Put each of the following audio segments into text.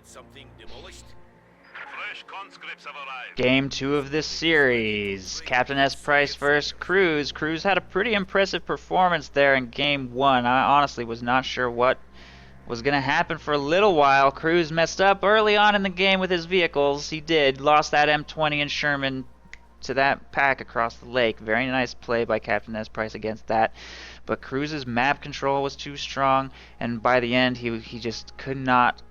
Fresh conscripts have arrived. Game 2 of this series. CaptainSPrice versus Cruzz. Cruzz had a pretty impressive performance there in Game 1. I honestly was not sure what was going to happen for a little while. Cruzz messed up early on in the game with his vehicles. He did. Lost that M20 and Sherman to that pack across the lake. Very nice play by CaptainSPrice against that. But Cruzz's map control was too strong, and by the end he just could not.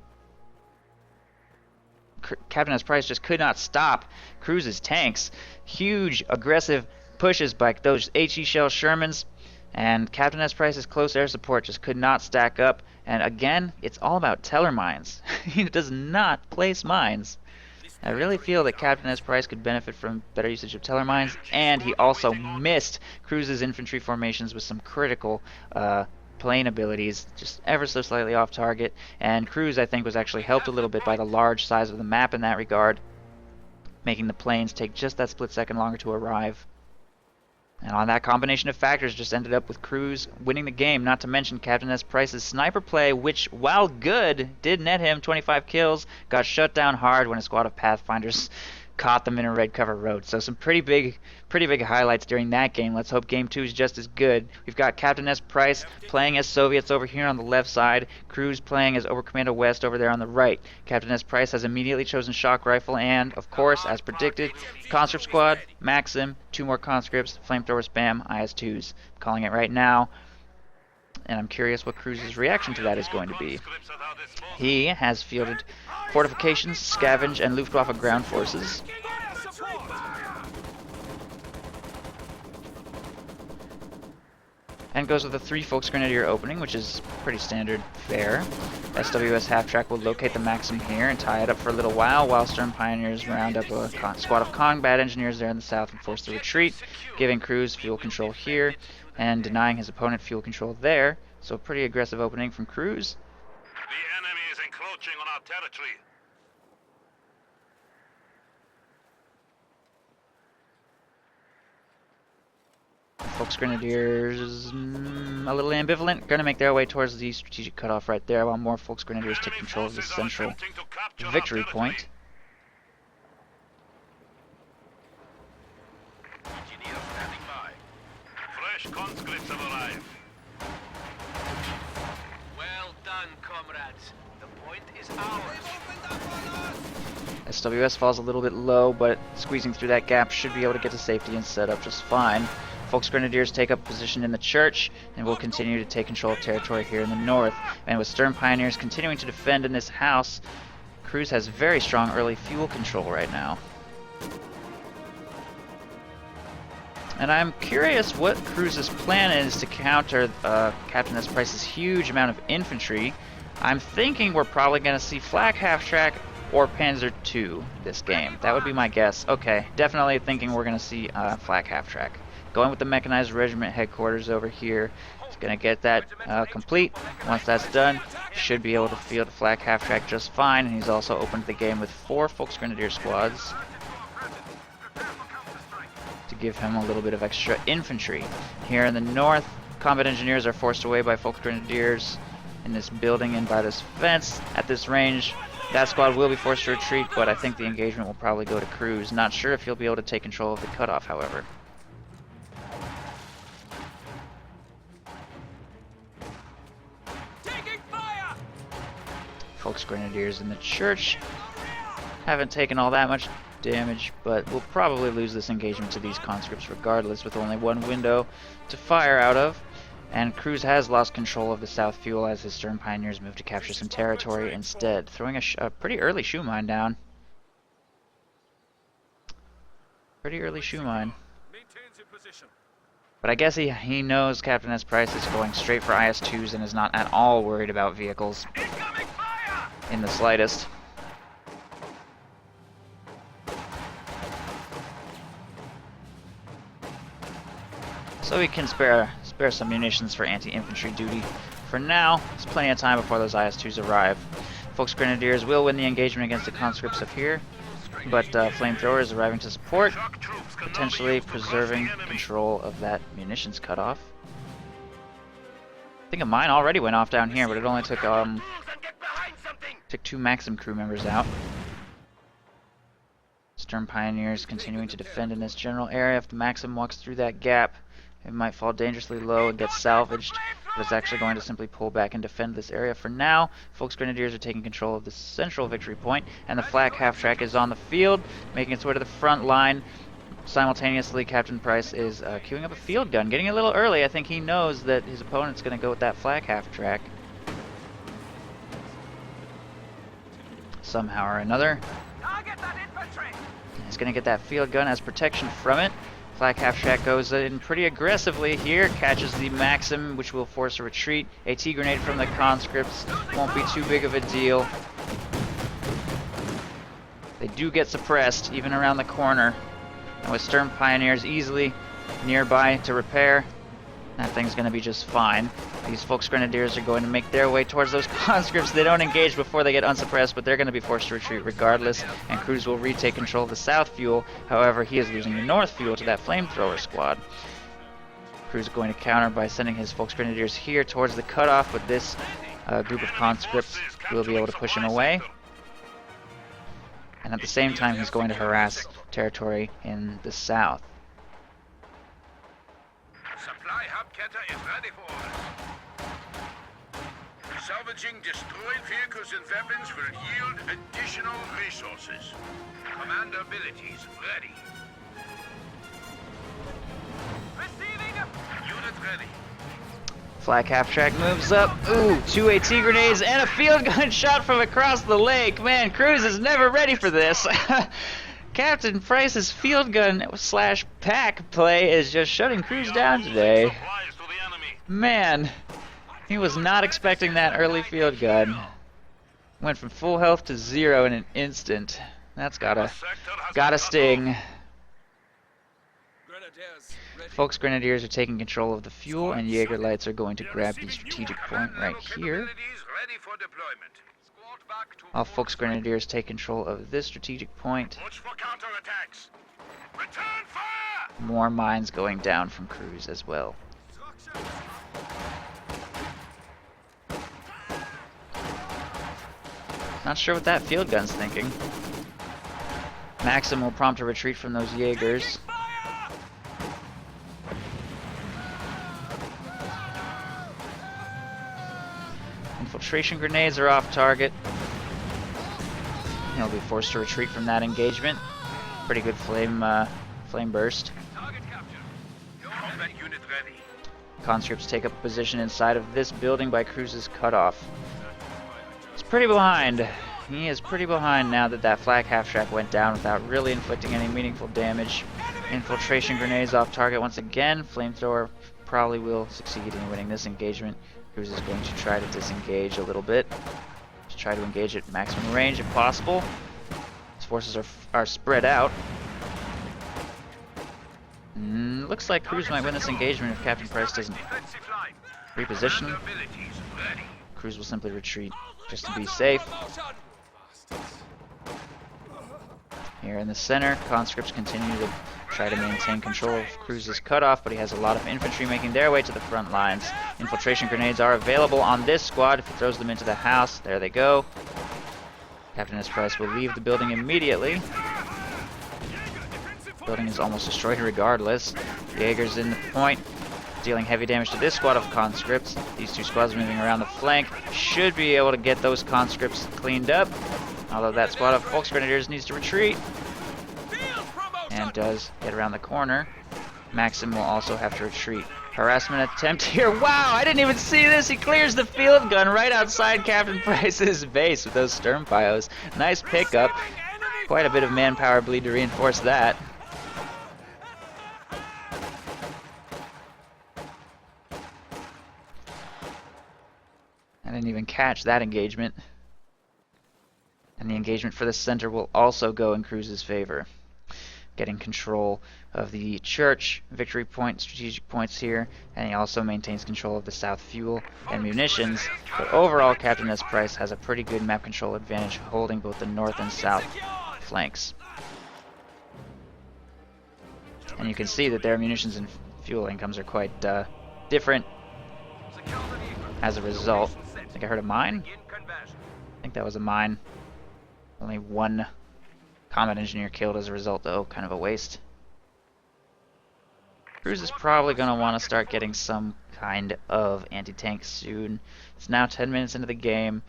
CaptainSPrice just could not stop Cruzz's tanks. Huge aggressive pushes by those HE shell Shermans, and CaptainSPrice's close air support just could not stack up. And again, it's all about teller mines. He does not place mines. I really feel that CaptainSPrice could benefit from better usage of teller mines, and he also missed Cruzz's infantry formations with some critical plane abilities, just ever so slightly off target. And Cruzz, I think, was actually helped a little bit by the large size of the map in that regard, making the planes take just that split second longer to arrive. And on that combination of factors just ended up with Cruzz winning the game, not to mention CaptainSPrice's sniper play, which, while good, did net him 25 kills, got shut down hard when a squad of Pathfinders caught them in a red cover road. So some pretty big highlights during that game. Let's hope Game 2 is just as good. We've got CaptainSPrice playing as Soviets over here on the left side, Cruzz playing as Oberkommando West over there on the right. CaptainSPrice has immediately chosen Shock Rifle and, of course, as predicted, Conscript Squad, Maxim, 2 more Conscripts, Flamethrower Spam, IS-2s. I'm calling it right now, and I'm curious what Cruzz's reaction to that is going to be. He has fielded Fortifications, Scavenge, and Luftwaffe ground forces. And goes with a 3 Volksgrenadier opening, which is pretty standard fare. SWS half-track will locate the Maxim here and tie it up for a little while Stern Pioneers round up a squad of combat engineers there in the south and force the retreat, giving Cruzz fuel control here and denying his opponent fuel control there. So a pretty aggressive opening from Cruzz. The enemy is encroaching on our territory. Volksgrenadiers, a little ambivalent, going to make their way towards the strategic cutoff right there, while more Volksgrenadiers take control of the central victory point. Engineers standing by. Fresh conscripts have arrived. Well done, comrades. The point is ours. SWS falls a little bit low, but squeezing through that gap should be able to get to safety and set up just fine. Volksgrenadiers take up position in the church and will continue to take control of territory here in the north. And with Stern Pioneers continuing to defend in this house, Cruzz has very strong early fuel control right now. And I'm curious what Cruzz's plan is to counter CaptainSPrice's huge amount of infantry. I'm thinking we're probably going to see Flak half-track or Panzer II this game. That would be my guess. Okay, definitely thinking we're going to see Flak half-track. Going with the Mechanized Regiment headquarters over here. He's going to get that complete. Once that's done, should be able to field a Flak half-track just fine. And he's also opened the game with 4 Volksgrenadier squads to give him a little bit of extra infantry. Here in the north, combat engineers are forced away by Volksgrenadiers in this building and by this fence. At this range, that squad will be forced to retreat, but I think the engagement will probably go to Cruzz. Not sure if he'll be able to take control of the cutoff, however. Volksgrenadiers in the church haven't taken all that much damage, but we'll probably lose this engagement to these conscripts regardless, with only 1 window to fire out of. And Cruzz has lost control of the south fuel as his Stern Pioneers move to capture some territory instead, throwing a pretty early shoe mine down. Pretty early shoe mine. But I guess he knows CaptainSPrice is going straight for IS-2s and is not at all worried about vehicles in the slightest. So he can spare some munitions for anti-infantry duty. For now, there's plenty of time before those IS-2s arrive. Volksgrenadiers will win the engagement against the conscripts up here, but flamethrowers arriving to support, potentially preserving control of that munitions cutoff. I think a mine already went off down here, but it only took Took 2 Maxim crew members out. Stern Pioneers continuing to defend in this general area. If the Maxim walks through that gap, it might fall dangerously low and get salvaged, but it's actually going to simply pull back and defend this area for now. Folks Grenadiers are taking control of the central victory point, and the flak half-track is on the field, making its way to the front line. Simultaneously, CaptainSPrice is queuing up a field gun, getting a little early. I think he knows that his opponent's going to go with that flak half-track. Somehow or another. He's going to get that field gun as protection from it. Flak half-track goes in pretty aggressively here, catches the Maxim, which will force a retreat. AT grenade from the conscripts won't be too big of a deal. They do get suppressed, even around the corner. And with Stern Pioneers easily nearby to repair, that thing's going to be just fine. These Folks Grenadiers are going to make their way towards those conscripts. They don't engage before they get unsuppressed, but they're going to be forced to retreat regardless, and Cruzz will retake control of the south fuel. However, he is losing the north fuel to that flamethrower squad. Cruzz is going to counter by sending his Folks Grenadiers here towards the cutoff, but this group of conscripts will be able to push him away. And at the same time, he's going to harass territory in the south. Supply hub Keta is ready for orders. Salvaging destroyed vehicles and weapons will yield additional resources. Commander abilities ready. Receiving unit ready. Flak half-track moves up. Ooh, 2 AT grenades and a field gun shot from across the lake. Man, Cruzz is never ready for this. CaptainSPrice's field gun / pack play is just shutting Cruzz down today. Man, he was not expecting that early field gun. Went from full health to 0 in an instant. That's gotta sting. Folks Grenadiers are taking control of the fuel, and Jaeger Lights are going to grab the strategic point right here. All Folks Grenadiers take control of this strategic point. More mines going down from Cruzz as well. Not sure what that field gun's thinking. Maxim will prompt a retreat from those Jaegers. Infiltration grenades are off target. He'll be forced to retreat from that engagement. Pretty good flame burst. Conscripts take up a position inside of this building by Cruzz's cutoff. He's pretty behind. He is pretty behind now that that flak half-track went down without really inflicting any meaningful damage. Infiltration grenades off target once again. Flamethrower probably will succeed in winning this engagement. Cruzz is going to try to disengage a little bit. Just try to engage at maximum range if possible. His forces are spread out. Looks like Cruzz might win this engagement if CaptainSPrice doesn't reposition. Cruzz will simply retreat just to be safe. Here in the center, conscripts continue to try to maintain control of Cruzz's cutoff, but he has a lot of infantry making their way to the front lines. Infiltration grenades are available on this squad if he throws them into the house. There they go. CaptainSPrice will leave the building immediately. The building is almost destroyed regardless. Jaeger's in the point, dealing heavy damage to this squad of conscripts. These two squads moving around the flank should be able to get those conscripts cleaned up, although that squad of Folks Grenadiers needs to retreat. And does get around the corner. Maxim will also have to retreat. Harassment attempt here. Wow, I didn't even see this. He clears the field gun right outside CaptainSPrice's base with those Stern Pios. Nice pickup. Quite a bit of manpower bleed to reinforce that. I didn't even catch that engagement. And the engagement for the center will also go in Cruzz's favor. Getting control of the church, victory point, strategic points here, and he also maintains control of the south fuel and munitions. But overall, CaptainSPrice has a pretty good map control advantage, holding both the north and south flanks. And you can see that their munitions and fuel incomes are quite different as a result. I think I heard a mine. I think that was a mine. Only one combat engineer killed as a result, though. Kind of a waste. Cruzz is probably going to want to start getting some kind of anti-tank soon. It's now 10 minutes into the game.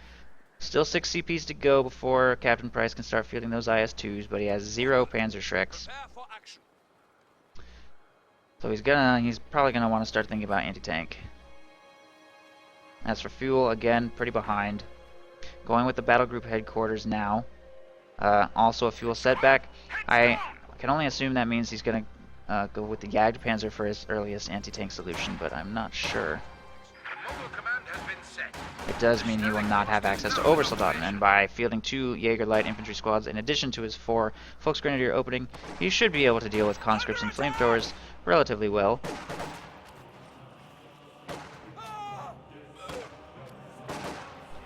Still 6 CPs to go before Captain Price can start fielding those IS-2s, but he has 0 Panzerschrecks. So he's probably gonna want to start thinking about anti-tank. As for fuel, again, pretty behind. Going with the battle group headquarters now. Also a fuel setback. I can only assume that means he's gonna go with the Jagdpanzer for his earliest anti-tank solution, but I'm not sure. It does mean he will not have access to Obersoldaten, and by fielding 2 Jaeger light infantry squads in addition to his 4 Volksgrenadier opening, he should be able to deal with conscripts and flamethrowers relatively well.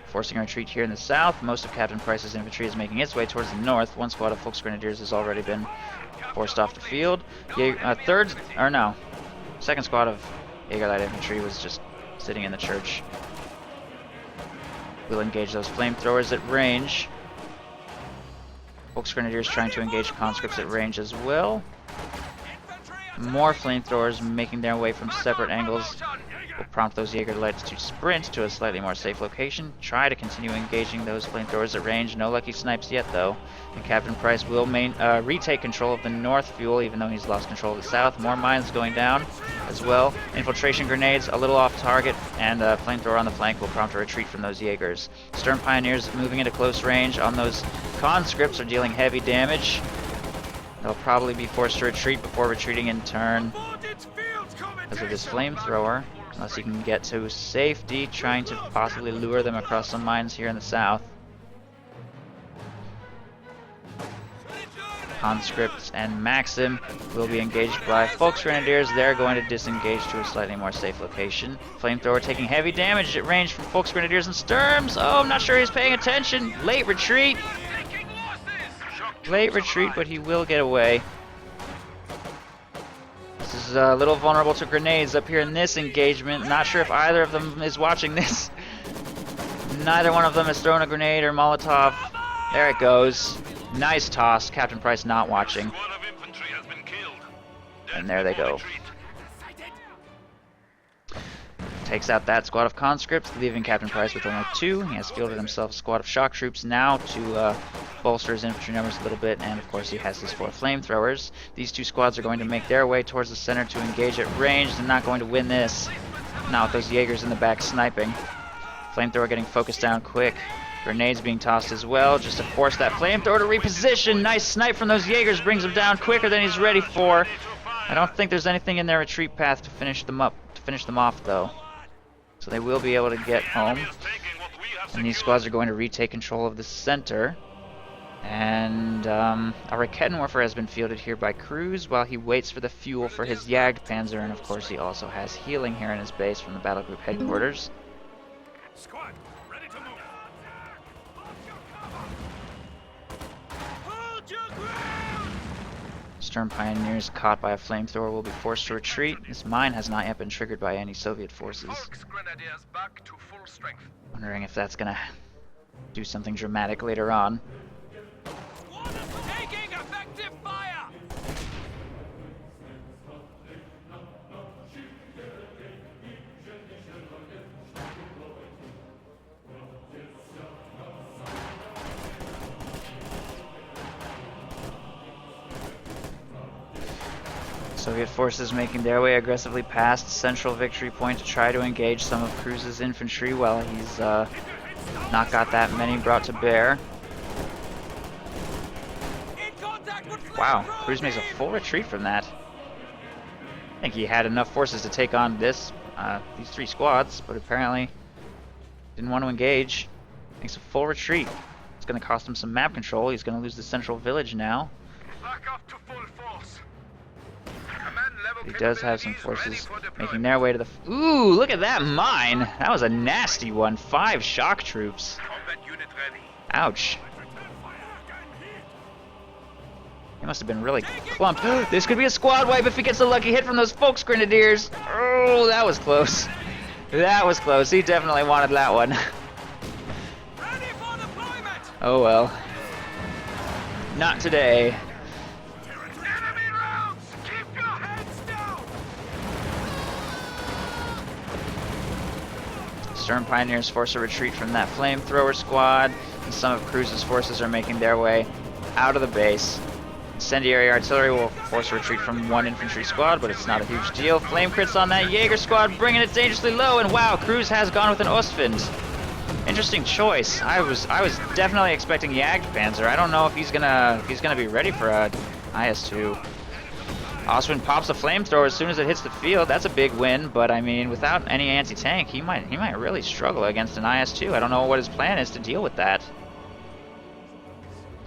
Forcing a retreat here in the south, most of Captain Price's infantry is making its way towards the north. 1 squad of Volksgrenadiers has already been forced off the field. Second squad of Jaeger light infantry was just sitting in the church. We'll engage those flamethrowers at range. Volksgrenadiers trying to engage conscripts at range as well. More flamethrowers making their way from separate angles will prompt those Jaeger lights to sprint to a slightly more safe location. Try to continue engaging those flamethrowers at range. No lucky snipes yet, though. And Captain Price will retake control of the north fuel, even though he's lost control of the south. More mines going down as well. Infiltration grenades a little off target, and a flamethrower on the flank will prompt a retreat from those Jaegers. Stern Pioneers moving into close range on those conscripts are dealing heavy damage. They'll probably be forced to retreat before retreating in turn because of this flamethrower. Unless he can get to safety, trying to possibly lure them across some mines here in the south. Conscripts and Maxim will be engaged by Volksgrenadiers. They're going to disengage to a slightly more safe location. Flamethrower taking heavy damage at range from Volksgrenadiers and Sturms. Oh, I'm not sure he's paying attention. Late retreat. Late retreat, but he will get away. This is a little vulnerable to grenades up here in this engagement. Not sure if either of them is watching this. Neither one of them has thrown a grenade or Molotov. There it goes. Nice toss. Captain Price not watching. And there they go. Takes out that squad of conscripts, leaving Captain Price with only 2. He has fielded himself a squad of shock troops now to bolster his infantry numbers a little bit, and of course he has his 4 flamethrowers. These 2 squads are going to make their way towards the center to engage at range. They're not going to win this. Not with those Jaegers in the back sniping. Flamethrower getting focused down quick. Grenades being tossed as well, just to force that flamethrower to reposition. Nice snipe from those Jaegers, brings him down quicker than he's ready for. I don't think there's anything in their retreat path to finish them off though. So they will be able to get home. And these squads are going to retake control of the center. And a Rakettenwerfer has been fielded here by Cruzz while he waits for the fuel for his Jagdpanzer. And of course he also has healing here in his base from the battle group headquarters. Squad, ready to move. Hold your ground! Stern Pioneers caught by a flamethrower will be forced to retreat. This mine has not yet been triggered by any Soviet forces. Volksgrenadiers back to full strength. Wondering if that's gonna do something dramatic later on. Taking effective fire! Soviet forces making their way aggressively past Central Victory Point to try to engage some of Cruzz's infantry while he's not got that many brought to bear. Wow, Cruzz makes a full retreat from that. I think he had enough forces to take on these 3 squads, but apparently didn't want to engage. Makes a full retreat. It's going to cost him some map control. He's going to lose the central village now. Back up to full force. He does have some forces making their way to the... Ooh, look at that mine! That was a nasty one. 5 shock troops. Combat unit ready. Ouch. He must have been really clumped. This could be a squad wipe if he gets a lucky hit from those Volksgrenadiers. Oh, that was close. That was close. He definitely wanted that one. Ready for the Oh well. Not today. Enemy rounds! Keep your heads down! Stern Pioneers force a retreat from that flamethrower squad, and some of Cruzz's forces are making their way out of the base. Incendiary artillery will force a retreat from one infantry squad, but it's not a huge deal. Flame crits on that Jaeger squad, bringing it dangerously low, and wow, Cruzz has gone with an Ostwind. Interesting choice. I was definitely expecting Jagdpanzer. I don't know if he's gonna be ready for a IS-2. Ostwind pops a flamethrower as soon as it hits the field. That's a big win, but I mean, without any anti-tank, he might really struggle against an IS-2. I don't know what his plan is to deal with that.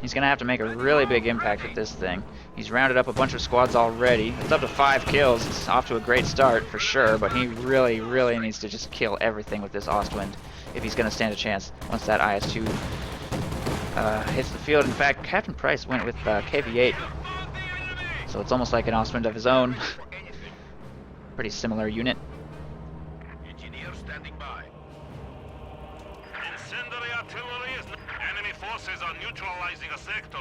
He's gonna have to make a really big impact with this thing. He's rounded up a bunch of squads already. It's up to 5 kills. It's off to a great start for sure, but he really needs to just kill everything with this Ostwind if he's gonna stand a chance once that IS-2 hits the field. In fact, CaptainSPrice went with KV-8, so it's almost like an Ostwind of his own. Pretty similar unit. Engineer standing by. Incendiary artillery is... Enemy forces are neutralizing a sector.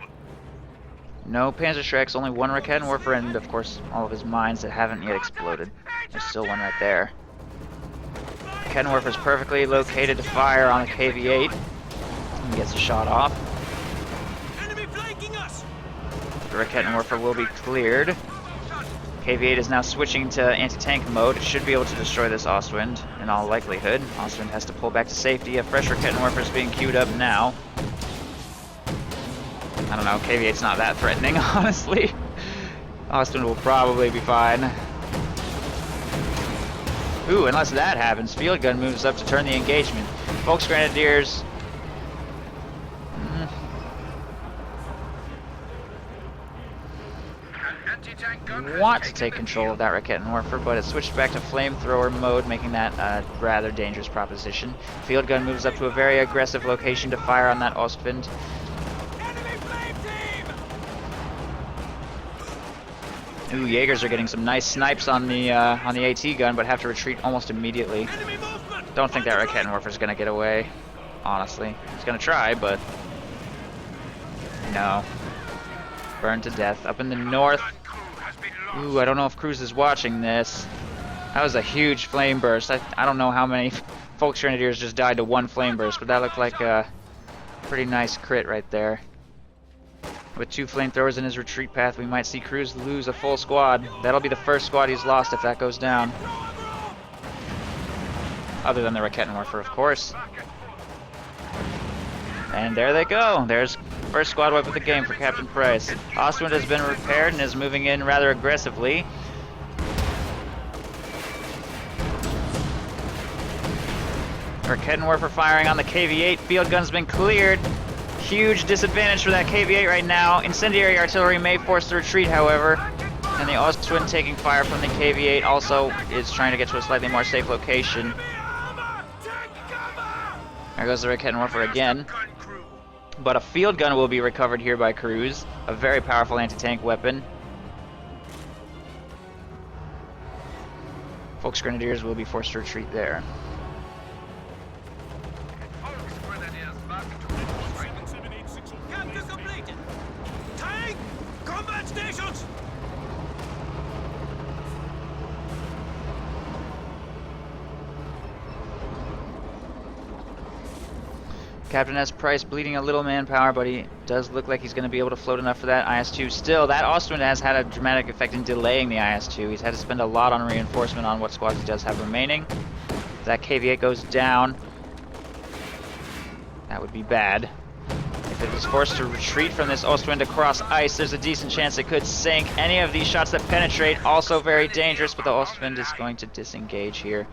No Panzerschrecks, only one Raketenwerfer, and of course all of his mines that haven't yet exploded. There's still one right there. Raketenwerfer is perfectly located to fire on the KV-8. He gets a shot off. Enemy flanking us! The Raketenwerfer will be cleared. KV-8 is now switching to anti-tank mode. It should be able to destroy this Ostwind in all likelihood. Ostwind has to pull back to safety. A fresh Raketenwerfer is being queued up now. I don't know, KV-8's not that threatening, honestly. Ostwind will probably be fine. Ooh, unless that happens, Field Gun moves up to turn the engagement. Volksgrenadiers. Want to take control of that Raketenwerfer, but it switched back to flamethrower mode, making that a rather dangerous proposition. Field Gun moves up to a very aggressive location to fire on that Ostwind. Ooh, Jaegers are getting some nice snipes on the AT gun, but have to retreat almost immediately. Don't think that Raketenwerfer is gonna get away. Honestly, he's gonna try, but no. Burned to death up in the north. Ooh, I don't know if Cruzz is watching this. That was a huge flame burst. I don't know how many Volksgrenadiers just died to one flame burst, but that looked like a pretty nice crit right there. With 2 flamethrowers in his retreat path, we might see Cruzz lose a full squad. That'll be the first squad he's lost if that goes down. Other than the Raketenwerfer, of course. And there they go. There's first squad wipe of the game for CaptainSPrice. Ostwind has been repaired and is moving in rather aggressively. Raketenwerfer firing on the KV-8. Field gun's been cleared. Huge disadvantage for that KV-8 right now. Incendiary artillery may force the retreat, however. And the Ostwind taking fire from the KV-8 also is trying to get to a slightly more safe location. There goes the Raketenwerfer again. But a field gun will be recovered here by Cruzz. A very powerful anti-tank weapon. Volksgrenadiers will be forced to retreat there. Capture completed! Tank! Combat stations! CaptainSPrice bleeding a little manpower, but he does look like he's going to be able to float enough for that IS-2. Still, that Ostwind has had a dramatic effect in delaying the IS-2. He's had to spend a lot on reinforcement on what squads he does have remaining. If that KV-8 goes down, that would be bad. If it is forced to retreat from this Ostwind across ice, there's a decent chance it could sink. Any of these shots that penetrate, also very dangerous, but the Ostwind is going to disengage here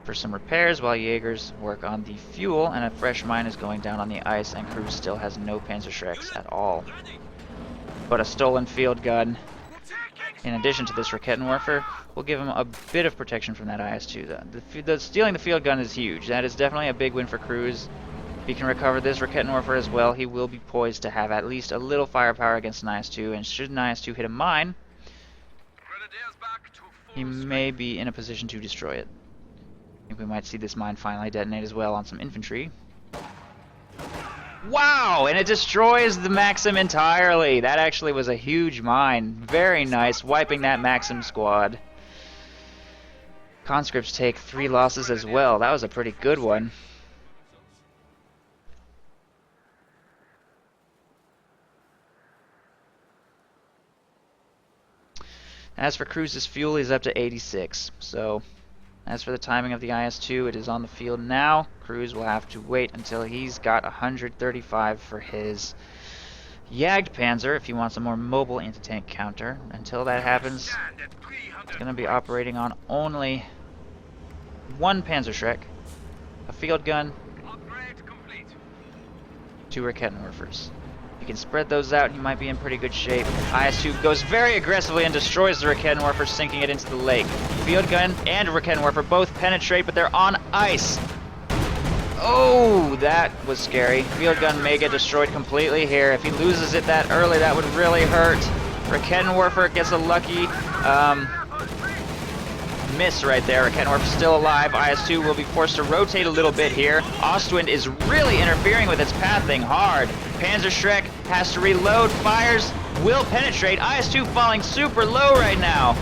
for some repairs while Jaegers work on the fuel, and a fresh mine is going down on the ice, and Cruzz still has no Panzerschrecks at all. But a stolen field gun, in addition to this Raketenwerfer, will give him a bit of protection from that IS-2. Stealing the field gun is huge. That is definitely a big win for Cruzz. If he can recover this Raketenwerfer as well, he will be poised to have at least a little firepower against an IS-2, and should an IS-2 hit a mine, he may be in a position to destroy it. I think we might see this mine finally detonate as well on some infantry. Wow, and it destroys the Maxim entirely. That actually was a huge mine. Very nice, wiping that Maxim squad. Conscripts take 3 losses as well. That was a pretty good one. As for Cruzz's fuel, he's up to 86. So, as for the timing of the IS-2, it is on the field now. Cruzz will have to wait until he's got 135 for his Jagdpanzer if he wants a more mobile anti-tank counter. Until that happens, it's going to be operating on only 1 Panzerschreck, a field gun, 2 Raketenwerfers. You can spread those out, you might be in pretty good shape. IS-2 goes very aggressively and destroys the Raketenwerfer, sinking it into the lake. Field gun and Raketenwerfer both penetrate, but they're on ice. Oh, that was scary. Field gun may get destroyed completely here. If he loses it that early, that would really hurt. Raketenwerfer gets a lucky miss right there. Raketenwerfer's still alive. IS-2 will be forced to rotate a little bit here. Ostwind is really interfering with its pathing hard. Panzerschreck has to reload. Fires will penetrate. IS-2 falling super low right now.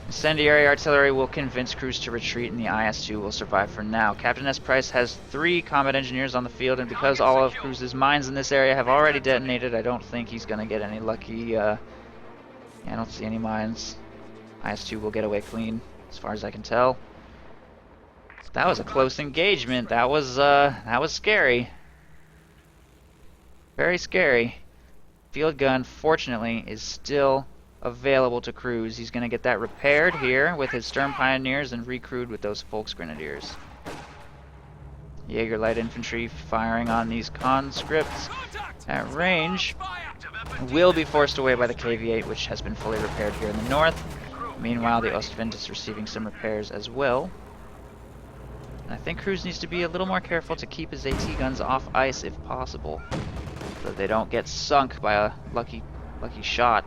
Incendiary artillery will convince Cruzz to retreat, and the IS-2 will survive for now. CaptainSPrice has 3 combat engineers on the field, and because all of Cruzz's mines in this area have already detonated, I don't think he's going to get any lucky... I don't see any mines. IS-2 will get away clean, as far as I can tell. That was a close engagement. That was scary. Very scary. Field gun, fortunately, is still available to Cruzz. He's going to get that repaired here with his Sturm Pioneers and recrewed with those Volksgrenadiers. Jaeger light infantry firing on these conscripts at range will be forced away by the KV-8, which has been fully repaired here in the north. Meanwhile, the Ostwind is receiving some repairs as well. And I think Cruzz needs to be a little more careful to keep his AT guns off ice if possible, so that they don't get sunk by a lucky shot.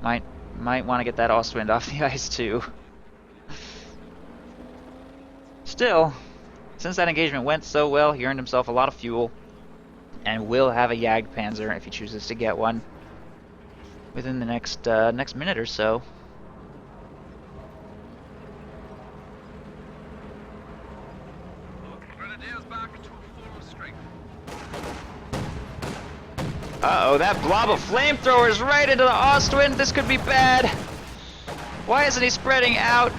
Might want to get that Ostwind off the ice too. Still, since that engagement went so well, he earned himself a lot of fuel, and will have a Jagdpanzer if he chooses to get one within the next minute or so. Uh-oh, that blob of flamethrowers right into the Ostwind. This could be bad. Why isn't he spreading out?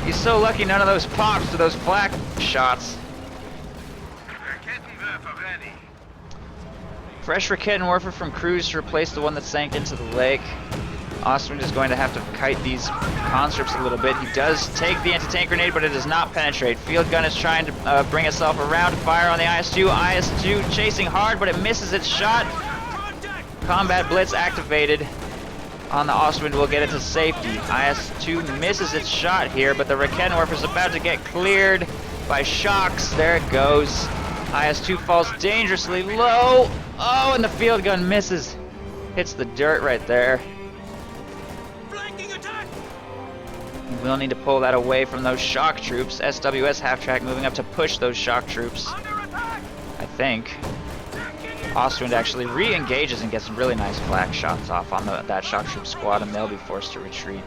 He's so lucky none of those pops to those flak shots. Fresh Raketenwerfer from Cruzz to replace the one that sank into the lake. Ostwind is going to have to kite these conscripts a little bit. He does take the anti-tank grenade, but it does not penetrate. Field gun is trying to bring itself around to fire on the IS-2. IS-2 chasing hard, but it misses its shot. Combat Blitz activated on the Ostwind will get it to safety. IS-2 misses its shot here, but the Raketenwerfer is about to get cleared by shocks. There it goes. IS-2 falls dangerously low. Oh, and the field gun misses. Hits the dirt right there. We'll need to pull that away from those shock troops. SWS half-track moving up to push those shock troops. I think. Ostwind actually re-engages and gets some really nice flak shots off on that shock troop squad, and they'll be forced to retreat.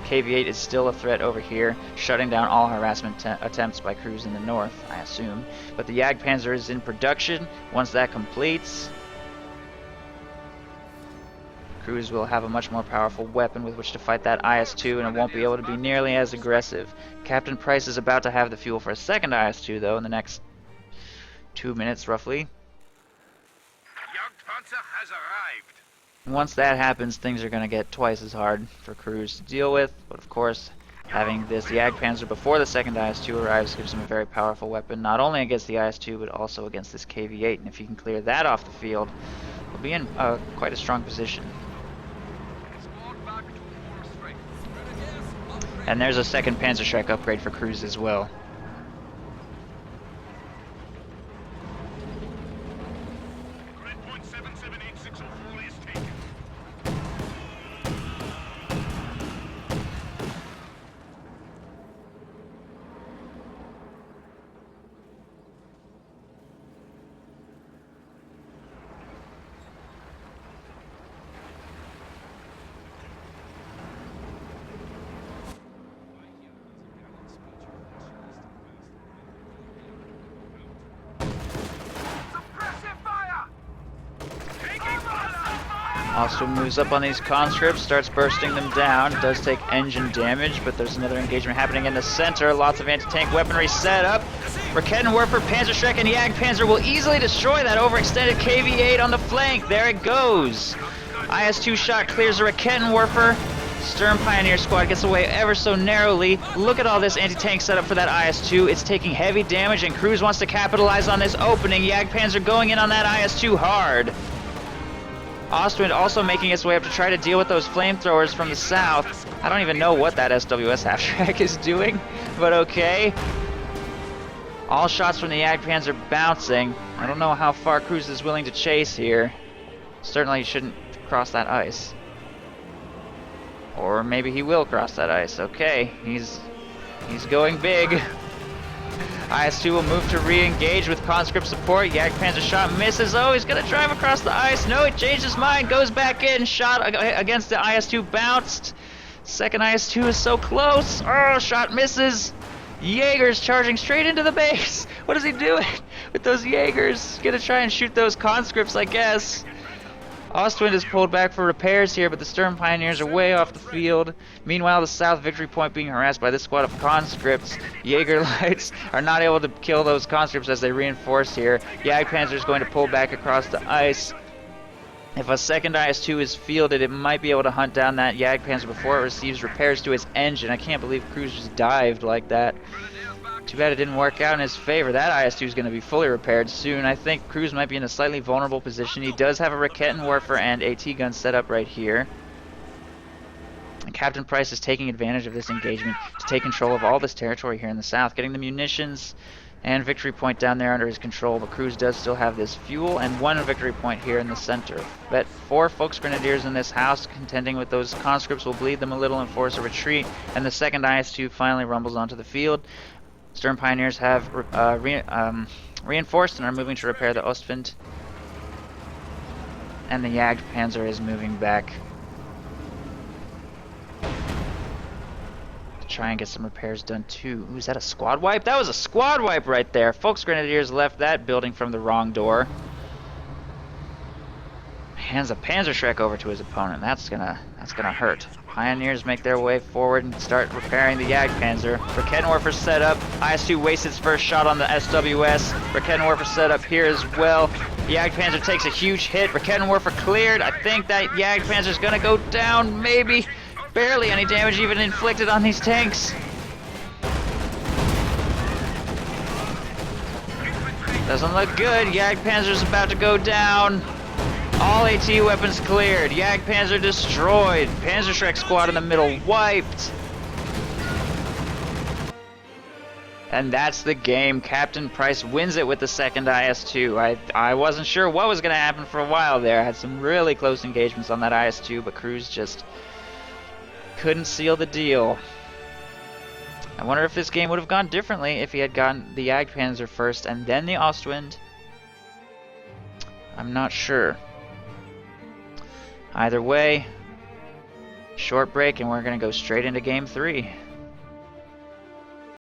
KV-8 is still a threat over here, shutting down all harassment attempts by Cruzz in the north, I assume. But the Jagdpanzer is in production. Once that completes, Cruzz will have a much more powerful weapon with which to fight that IS-2, and it won't be able to be nearly as aggressive. CaptainSPrice is about to have the fuel for a second IS-2, though, in the next 2 minutes, roughly. Jagdpanzer has arrived. Once that happens, things are going to get twice as hard for Cruzz to deal with, but of course, having this Jagdpanzer before the second IS-2 arrives gives him a very powerful weapon, not only against the IS-2, but also against this KV-8, and if he can clear that off the field, he'll be in quite a strong position. And there's a second Panzerschreck upgrade for Cruzz as well. Also moves up on these conscripts, starts bursting them down. Does take engine damage, but there's another engagement happening in the center. Lots of anti-tank weaponry set up. Raketenwerfer, Panzerschreck, and Jagdpanzer will easily destroy that overextended KV-8 on the flank. There it goes. IS-2 shot clears the Raketenwerfer. Stern Pioneer Squad gets away ever so narrowly. Look at all this anti-tank setup for that IS-2. It's taking heavy damage, and Cruzz wants to capitalize on this opening. Jagdpanzer going in on that IS-2 hard. Ostwind also making its way up to try to deal with those flamethrowers from the south. I don't even know what that SWS half-track is doing, but okay. All shots from the Jagdpanzer bouncing. I don't know how far Cruzz is willing to chase here. Certainly he shouldn't cross that ice. Or maybe he will cross that ice. Okay, he's going big. IS-2 will move to re-engage with conscript support. Jagdpanzer shot misses. Oh, he's gonna drive across the ice. No, he changed his mind. Goes back in. Shot against the IS-2 bounced. Second IS-2 is so close. Oh, shot misses. Jaeger's charging straight into the base. What is he doing with those Jaegers? Gonna try and shoot those conscripts, I guess. Ostwind is pulled back for repairs here, but the Stern Pioneers are way off the field. Meanwhile, the South Victory Point being harassed by this squad of conscripts. Jaeger Lights are not able to kill those conscripts as they reinforce here. Jagdpanzer is going to pull back across the ice. If a second IS-2 is fielded, it might be able to hunt down that Jagdpanzer before it receives repairs to its engine. I can't believe Cruzz just dived like that. Too bad it didn't work out in his favor. That IS-2 is going to be fully repaired soon. I think Cruzz might be in a slightly vulnerable position. He does have a Raketenwerfer and AT gun set up right here. And CaptainSPrice is taking advantage of this engagement to take control of all this territory here in the south, getting the munitions and victory point down there under his control. But Cruzz does still have this fuel and one victory point here in the center. Bet 4 Volksgrenadiers in this house contending with those conscripts will bleed them a little and force a retreat. And the second IS-2 finally rumbles onto the field. Stern Pioneers have reinforced and are moving to repair the Ostwind. And the Jagdpanzer is moving back to try and get some repairs done too. Ooh, is that a squad wipe? That was a squad wipe right there. Volksgrenadiers left that building from the wrong door. Hands a Panzerschreck over to his opponent. That's gonna hurt. Pioneers make their way forward and start repairing the Jagdpanzer. Raketenwerfer set up. IS-2 wastes its first shot on the SWS. Raketenwerfer set up here as well. Jagdpanzer takes a huge hit. Raketenwerfer cleared. I think that Jagdpanzer's gonna go down, maybe. Barely any damage even inflicted on these tanks. Doesn't look good. Jagdpanzer's about to go down. All AT weapons cleared. Jagdpanzer destroyed. Panzerschreck squad in the middle wiped. And that's the game. CaptainSPrice wins it with the second IS-2. I wasn't sure what was going to happen for a while there. I had some really close engagements on that IS-2, but Cruzz just couldn't seal the deal. I wonder if this game would have gone differently if he had gotten the Jagdpanzer first and then the Ostwind. I'm not sure. Either way, short break and we're going to go straight into game 3.